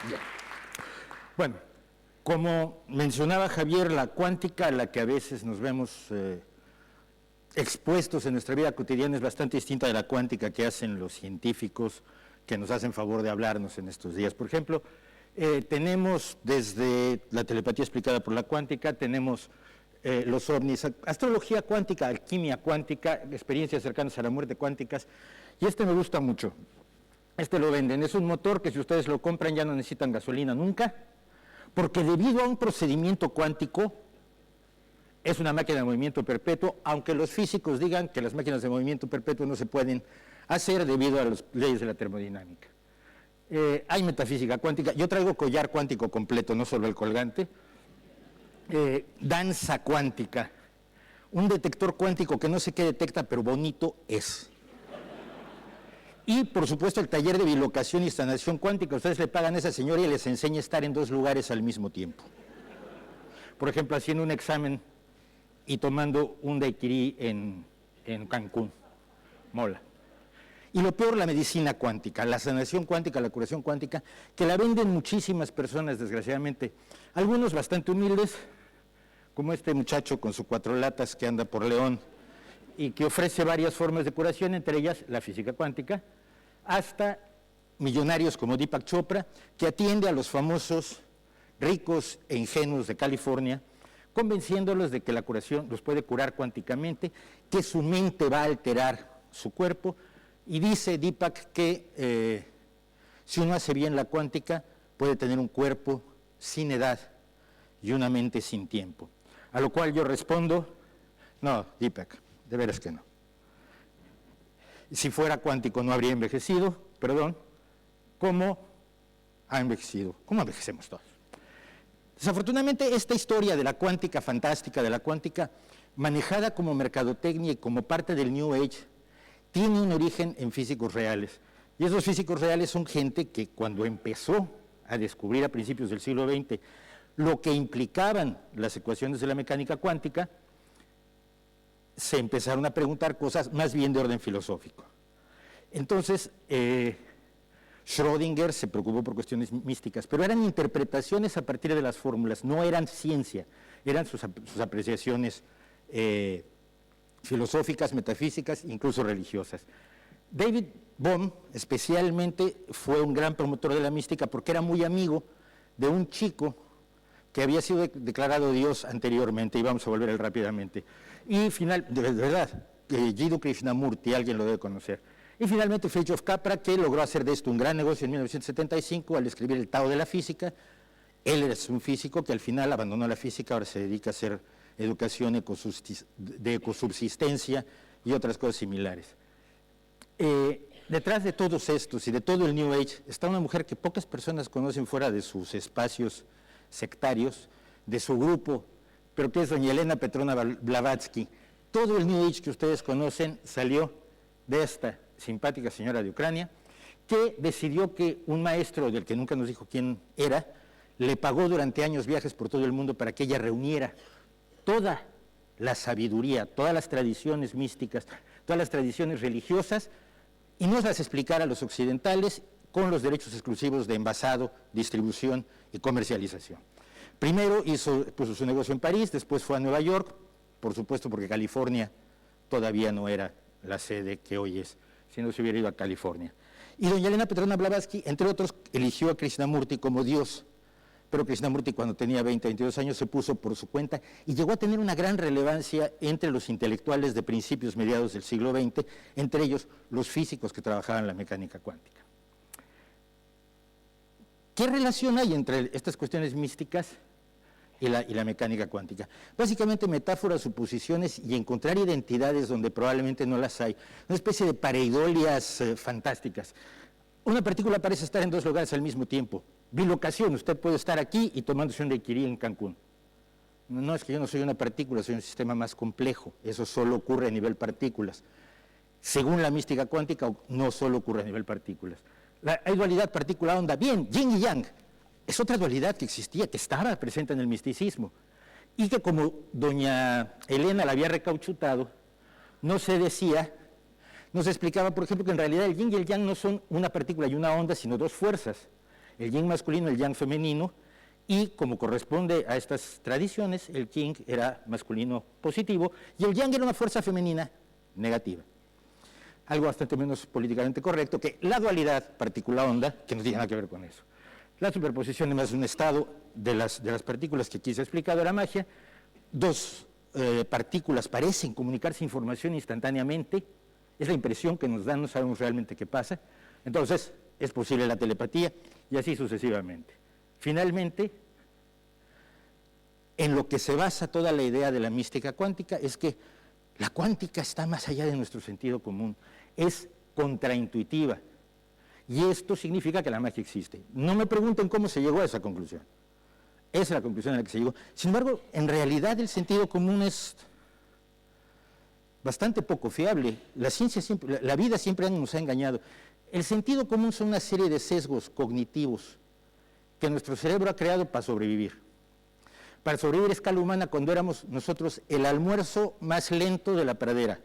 Bien. Bueno, como mencionaba Javier, la cuántica a la que a veces nos vemos expuestos en nuestra vida cotidiana es bastante distinta de la cuántica que hacen los científicos que nos hacen favor de hablarnos en estos días. Por ejemplo, tenemos desde la telepatía explicada por la cuántica, tenemos los ovnis, astrología cuántica, alquimia cuántica, experiencias cercanas a la muerte cuánticas, y este me gusta mucho. Este lo venden, es un motor que si ustedes lo compran ya no necesitan gasolina nunca, porque debido a un procedimiento cuántico, es una máquina de movimiento perpetuo, aunque los físicos digan que las máquinas de movimiento perpetuo no se pueden hacer debido a las leyes de la termodinámica. Hay metafísica cuántica, yo traigo collar cuántico completo, no solo el colgante. Danza cuántica, un detector cuántico que no sé qué detecta, pero bonito es. Y, por supuesto, el taller de bilocación y sanación cuántica. Ustedes le pagan a esa señora y les enseña a estar en dos lugares al mismo tiempo. Por ejemplo, haciendo un examen y tomando un daiquiri en Cancún. Mola. Y lo peor, la medicina cuántica, la sanación cuántica, la curación cuántica, que la venden muchísimas personas, desgraciadamente. Algunos bastante humildes, como este muchacho con sus 4 latas que anda por León, y que ofrece varias formas de curación, entre ellas la física cuántica, hasta millonarios como Deepak Chopra, que atiende a los famosos ricos e ingenuos de California, convenciéndolos de que la curación los puede curar cuánticamente, que su mente va a alterar su cuerpo, y dice Deepak que si uno hace bien la cuántica, puede tener un cuerpo sin edad y una mente sin tiempo. A lo cual yo respondo, no, Deepak, de veras que no. Si fuera cuántico no habría envejecido, perdón, ¿cómo ha envejecido? ¿Cómo envejecemos todos? Desafortunadamente, esta historia de la cuántica fantástica, de la cuántica manejada como mercadotecnia y como parte del New Age, tiene un origen en físicos reales. Y esos físicos reales son gente que cuando empezó a descubrir a principios del siglo XX lo que implicaban las ecuaciones de la mecánica cuántica, se empezaron a preguntar cosas más bien de orden filosófico. Entonces, Schrödinger se preocupó por cuestiones místicas, pero eran interpretaciones a partir de las fórmulas, no eran ciencia, eran sus apreciaciones filosóficas, metafísicas, incluso religiosas. David Bohm especialmente fue un gran promotor de la mística porque era muy amigo de un chico que había sido declarado Dios anteriormente, y vamos a volver a él rápidamente. Y de verdad, Jiddu Krishnamurti, alguien lo debe conocer. Y finalmente Fritjof Capra, que logró hacer de esto un gran negocio en 1975 al escribir el Tao de la física. Él es un físico que al final abandonó la física, ahora se dedica a hacer educación de ecosubsistencia y otras cosas similares. Detrás de todos estos y de todo el New Age está una mujer que pocas personas conocen fuera de sus espacios sectarios, de su grupo, pero que es doña Elena Petrovna Blavatsky. Todo el New Age que ustedes conocen salió de esta simpática señora de Ucrania, que decidió que un maestro, del que nunca nos dijo quién era, le pagó durante años viajes por todo el mundo para que ella reuniera toda la sabiduría, todas las tradiciones místicas, todas las tradiciones religiosas, y nos las explicara a los occidentales con los derechos exclusivos de envasado, distribución y comercialización. Primero puso su negocio en París, después fue a Nueva York, por supuesto porque California todavía no era la sede que hoy es, si no se hubiera ido a California. Y doña Elena Petrovna Blavatsky, entre otros, eligió a Krishnamurti como Dios, pero Krishnamurti cuando tenía 20, 22 años se puso por su cuenta y llegó a tener una gran relevancia entre los intelectuales de principios mediados del siglo XX, entre ellos los físicos que trabajaban la mecánica cuántica. ¿Qué relación hay entre estas cuestiones místicas y la mecánica cuántica? Básicamente metáforas, suposiciones y encontrar identidades donde probablemente no las hay. Una especie de pareidolias fantásticas. Una partícula parece estar en dos lugares al mismo tiempo. Bilocación, usted puede estar aquí y tomándose un daiquiri en Cancún. No, es que yo no soy una partícula, soy un sistema más complejo. Eso solo ocurre a nivel partículas. Según la mística cuántica, no solo ocurre a nivel partículas. Hay dualidad partícula-onda, bien, yin y yang. Es otra dualidad que existía, que estaba presente en el misticismo. Y que como doña Elena la había recauchutado, no se decía, no se explicaba, por ejemplo, que en realidad el yin y el yang no son una partícula y una onda, sino dos fuerzas. el yin masculino, el yang femenino, y como corresponde a estas tradiciones, el yin era masculino positivo y el yang era una fuerza femenina negativa. Algo bastante menos políticamente correcto que la dualidad particular onda, que no tiene nada que ver con eso. La superposición es más un estado de las partículas que aquí se ha explicado de la magia. Dos partículas parecen comunicarse información instantáneamente, es la impresión que nos dan, no sabemos realmente qué pasa. Entonces, es posible la telepatía y así sucesivamente. Finalmente, en lo que se basa toda la idea de la mística cuántica es que la cuántica está más allá de nuestro sentido común, es contraintuitiva. Y esto significa que la magia existe. No me pregunten cómo se llegó a esa conclusión. Esa es la conclusión a la que se llegó. Sin embargo, en realidad el sentido común es bastante poco fiable. La ciencia siempre, la vida siempre nos ha engañado. El sentido común son una serie de sesgos cognitivos que nuestro cerebro ha creado para sobrevivir. Para sobrevivir a escala humana cuando éramos nosotros el almuerzo más lento de la pradera.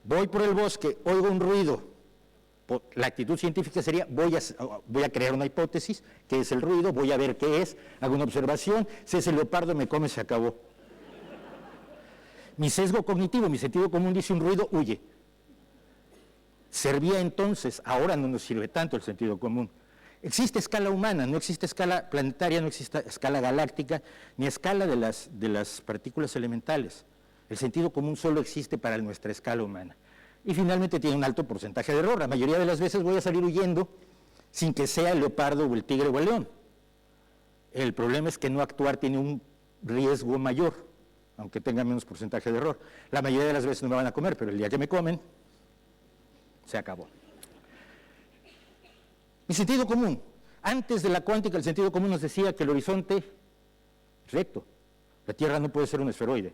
Voy por el bosque, oigo un ruido. La actitud científica sería, voy a crear una hipótesis, que es el ruido, voy a ver qué es, hago una observación, si es el leopardo me come, se acabó. Mi sesgo cognitivo, mi sentido común dice un ruido, huye. Servía entonces, ahora no nos sirve tanto el sentido común. Existe escala humana, no existe escala planetaria, no existe escala galáctica, ni escala de las partículas elementales. El sentido común solo existe para nuestra escala humana. Y finalmente tiene un alto porcentaje de error. La mayoría de las veces voy a salir huyendo sin que sea el leopardo o el tigre o el león. El problema es que no actuar tiene un riesgo mayor, aunque tenga menos porcentaje de error. La mayoría de las veces no me van a comer, pero el día que me comen, se acabó. Mi sentido común. Antes de la cuántica, el sentido común nos decía que el horizonte es recto. La Tierra no puede ser un esferoide.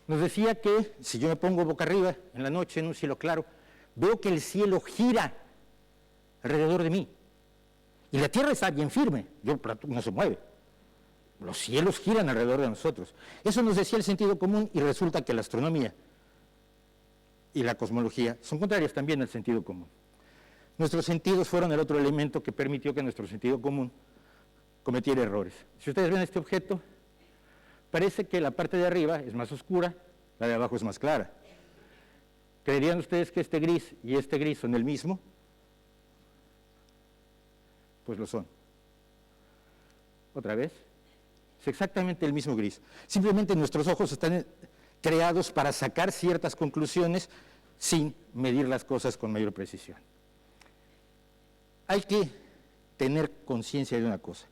Nos decía que si yo me pongo boca arriba en la noche en un cielo claro, veo que el cielo gira alrededor de mí. Y la Tierra está bien firme, no se mueve. Los cielos giran alrededor de nosotros. Eso nos decía el sentido común y resulta que la astronomía y la cosmología son contrarias también al sentido común. Nuestros sentidos fueron el otro elemento que permitió que nuestro sentido común cometiera errores. Si ustedes ven este objeto, parece que la parte de arriba es más oscura, la de abajo es más clara. ¿Creerían ustedes que este gris y este gris son el mismo? Pues lo son. ¿Otra vez? Es exactamente el mismo gris. Simplemente nuestros ojos están creados para sacar ciertas conclusiones sin medir las cosas con mayor precisión. Hay que tener conciencia de una cosa.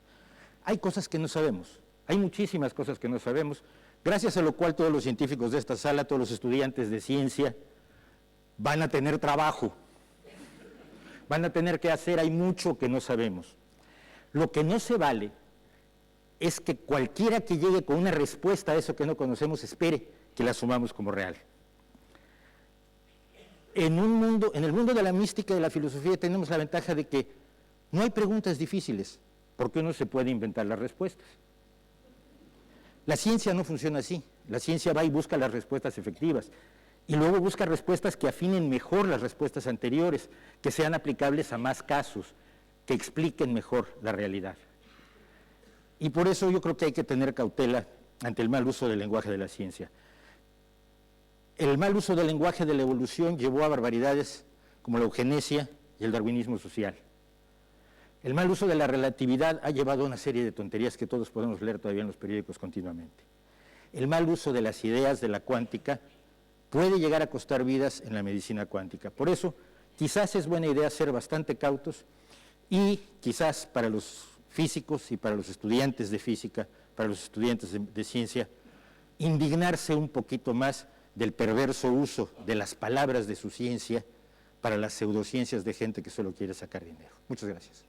Hay cosas que no sabemos. Hay muchísimas cosas que no sabemos, gracias a lo cual todos los científicos de esta sala, todos los estudiantes de ciencia, van a tener trabajo, van a tener que hacer, hay mucho que no sabemos. Lo que no se vale es que cualquiera que llegue con una respuesta a eso que no conocemos, espere que la asumamos como real. En el mundo de la mística y de la filosofía tenemos la ventaja de que no hay preguntas difíciles, porque uno se puede inventar las respuestas. La ciencia no funciona así. La ciencia va y busca las respuestas efectivas y luego busca respuestas que afinen mejor las respuestas anteriores, que sean aplicables a más casos, que expliquen mejor la realidad. Y por eso yo creo que hay que tener cautela ante el mal uso del lenguaje de la ciencia. El mal uso del lenguaje de la evolución llevó a barbaridades como la eugenesia y el darwinismo social. El mal uso de la relatividad ha llevado a una serie de tonterías que todos podemos leer todavía en los periódicos continuamente. El mal uso de las ideas de la cuántica puede llegar a costar vidas en la medicina cuántica. Por eso, quizás es buena idea ser bastante cautos y quizás para los físicos y para los estudiantes de física, para los estudiantes de ciencia, indignarse un poquito más del perverso uso de las palabras de su ciencia para las pseudociencias de gente que solo quiere sacar dinero. Muchas gracias.